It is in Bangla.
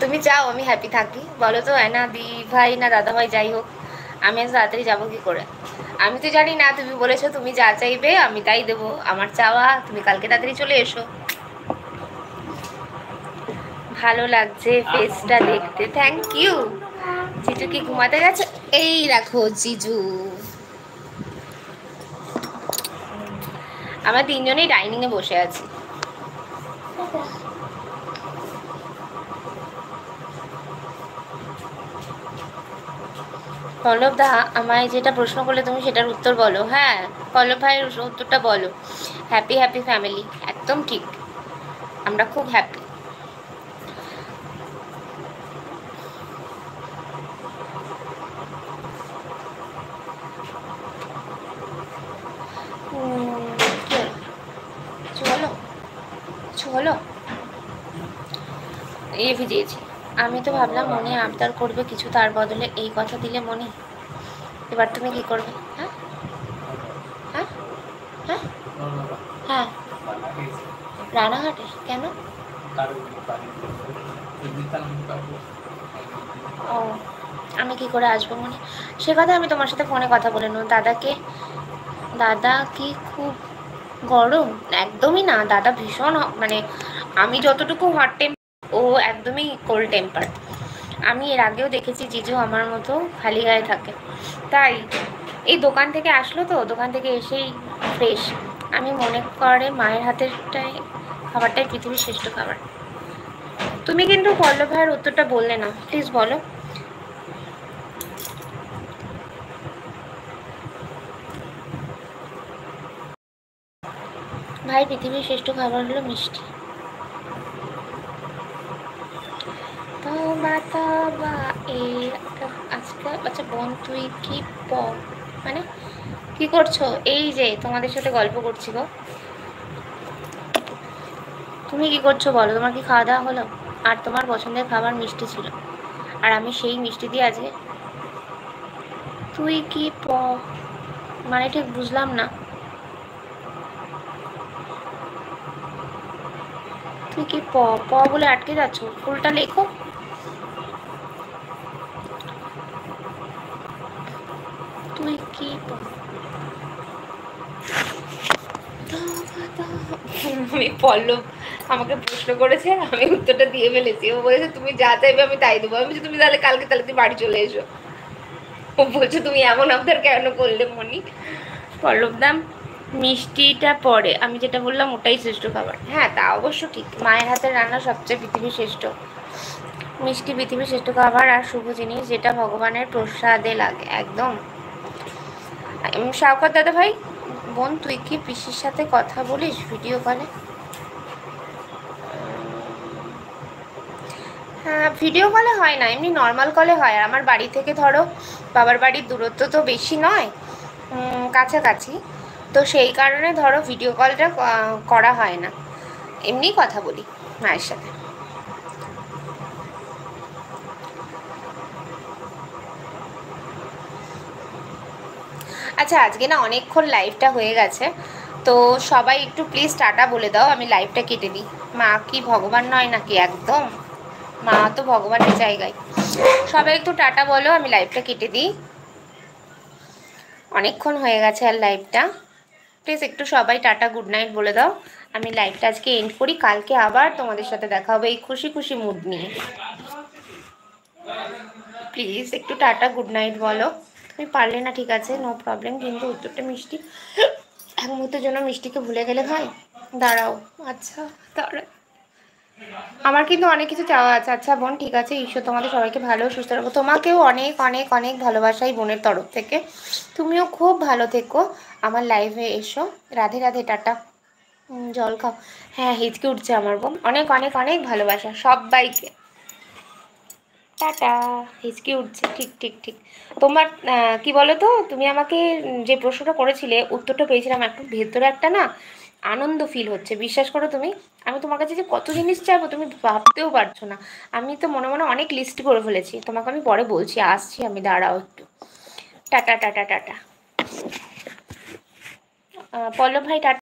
তুমি চাও আমি হ্যাপি থাকি? বলো তো, না দি ভাই না দাদা ভাই যাই হোক, আমি আজ তাড়াতাড়ি যাবো কি করে? আমি তো জানি না, তুমি বলেছো তুমি যা চাইবে আমি তাই দেবো, আমার চাওয়া তুমি কালকে তাড়াতাড়ি চলে এসো। ভালো লাগছে ফেসটা দেখতে, থ্যাংক ইউ। জিজু কি ঘুমাতে গেছে? এই দেখো জিজু, আমরা তিনজনেই ডাইনিং এ বসে আছি। পল্লব দা, আমায় যেটা প্রশ্ন করলে তুমি সেটার উত্তর বলো। হ্যাঁ পল্লব ভাইয়ের উত্তরটা বলো। হ্যাপি হ্যাপি ফ্যামিলি, একদম ঠিক, আমরা খুব হ্যাপি। চলো চলো, এই ভিজিয়েছি। আমি তো ভাবলাম মনে আবদার করবে কিছু, তার বদলে এই কথা দিলে মনে। এবার তুমি কি করবে? হ্যাঁ হ্যাঁ হ্যাঁ হ্যাঁ, রানাঘাটে কেন? ও, আমি কি করে আসবো মনে? সে কথা আমি তোমার সাথে ফোনে কথা বলে নেব। দাদাকে, দাদা কি খুব গরম? একদমই না, দাদা ভীষণ মানে আমি যতটুকু হট টেম্পার, ও একদমই কোল্ড টেম্পার। আমি এর আগেও দেখেছি জিজু আমার মতো খালি গায়ে থাকে। তাই এই দোকান থেকে আসলো তো, দোকান থেকে এসেই ফ্রেশ। আমি মনে করে মায়ের হাতেরটাই খাবারটাই পৃথিবীর শ্রেষ্ঠ খাবার। তুমি কিন্তু পল্লব ভাইয়ের উত্তরটা বললে না, প্লিজ বলো। ভাই পৃথিবীর শ্রেষ্ঠ খাবার হলো মিষ্টি। আজকে আচ্ছা বোন তুই কি মানে কি করছো? এই যে তোমাদের সাথে গল্প করছি গো। তুমি কি করছো বলো? তোমার কি খাওয়া দাওয়া হলো? আর তোমার পছন্দের খাবার মিষ্টি ছিল, আর আমি সেই মিষ্টি দিয়ে আজকে। তুই কি মানে ঠিক বুঝলাম না। তুই কি বলে আটকে যাচ্ছ? ফুলটা লেখো। তুই কি আমি পল্লব আমাকে প্রশ্ন করেছে, আমি উত্তরটা দিয়ে ফেলেছি। ও বলেছে তুমি যা চাইবে আমি তাই দেবো। আমি বলছি তুমি তাহলে কালকে তুই বাড়ি চলে এসো। ও বলছে তুমি এমন আবদার কেন করলে মনি? পল্লব দাম, মিষ্টিটা পরে, আমি যেটা বললাম ওটাই শ্রেষ্ঠ খাবার। হ্যাঁ তা অবশ্য ঠিক, মায়ের হাতের রান্না সবচেয়ে পৃথিবীর শ্রেষ্ঠ। মিষ্টি পৃথিবীর শ্রেষ্ঠ খাবার আর শুভ জিনিস, যেটা ভগবানের প্রসাদে লাগে, একদম। শাওকত দাদা ভাই, বোন তুই কি পিসির সাথে কথা বলিস ভিডিও কলে? হ্যাঁ ভিডিও কলে হয় না, এমনি নর্মাল কলে হয়। আর আমার বাড়ি থেকে ধরো বাবার বাড়ির দূরত্ব তো বেশি নয়, কাছাকাছি, তো সেই কারণে ধরো ভিডিও কলটা করা হয় না, এমনি কথা বলি মায়ের সাথে। আচ্ছা আজকে না অনেকক্ষণ লাইভটা হয়ে গেছে, তো সবাই একটু প্লিজ টাটা বলে দাও, আমি লাইভটা কেটে দিই। মা কি ভগবান নয় নাকি? একদম, মা তো ভগবানের জায়গায়। সবাই একটু টাটা বলো, আমি লাইভটা কেটে দিই, অনেকক্ষণ হয়ে গেছে আর লাইভটা। প্লিজ একটু সবাই টাটা গুড নাইট বলে দাও, আমি লাইভটা আজকে এন্ড করি। কালকে আবার তোমাদের সাথে দেখা হবে এই খুশি খুশি মুড নিয়ে। প্লিজ একটু টাটা গুড নাইট বলো। তুমি পারলে না ঠিক আছে, নো প্রবলেম, কিন্তু উত্তরটা মিষ্টি। এক মুহূর্তের জন্য মিষ্টিকে ভুলে গেলে ভাই? দাঁড়াও, আচ্ছা দাঁড়াও, আমার কিন্তু অনেক কিছু চাওয়া আছে। আচ্ছা বোন ঠিক আছে, ঈশ্বর তোমাদের সবাইকে ভালো সুস্থ রাখো। তোমাকেও অনেক অনেক অনেক ভালোবাসাই বোনের তরফ থেকে। তুমিও খুব ভালো থেকো, আমার লাইভে এসো। রাধে রাধে, টাটা। জল খাও। হ্যাঁ হিচকে উঠছে আমার বোন, অনেক অনেক অনেক ভালোবাসা সবাইকে, টাটা। হিচকি উঠছে, ঠিক ঠিক ঠিক। তোমার কি বলো তো, তুমি আমাকে যে প্রশ্নটা করেছিলে উত্তরটা পেয়েছিলাম, একটু ভেতরে একটা না আনন্দ ফিল হচ্ছে, বিশ্বাস করো তুমি। আমি তোমার কাছে যে কত জিনিস চাইবো তুমি ভাবতেও পারছো না। আমি তো মনে মনে অনেক লিস্ট করে ফেলেছি, তোমাকে আমি পরে বলছি, আসছি আমি, দাঁড়াও একটু। Tata tata tata. পল্লব ভাই টাটা।